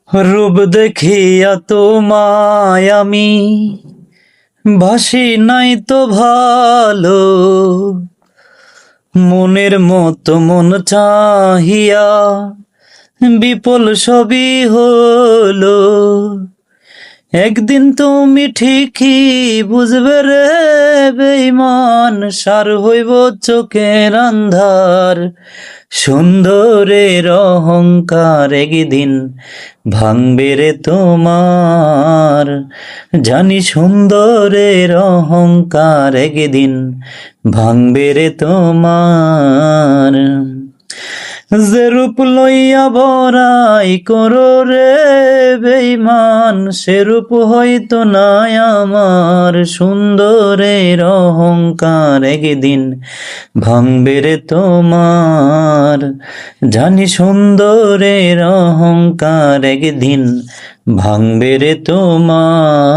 রূপ দেখিয়া তোমায় আমি বাসি নাই তো ভালো, মনের মতো মন চাহিয়া বিপুল সবই হলো। একদিন তুমি ঠিকই বুঝবে রে বেঈমান, সার হইব চোখের আন্ধার। সুন্দরের অহংকার একদিন ভাঙবে রে তোমার, জানি সুন্দরের অহংকার একদিন ভাঙবে রে তোমার। যে রূপ লইয়া বড়াই করো রে বেঈমান, সে রূপ হয়তো নাই আমার। সুন্দরের অহংকার একদিন ভাঙবে রে তোমার, জানি সুন্দরের অহংকার একদিন ভাঙবে রে তোমার।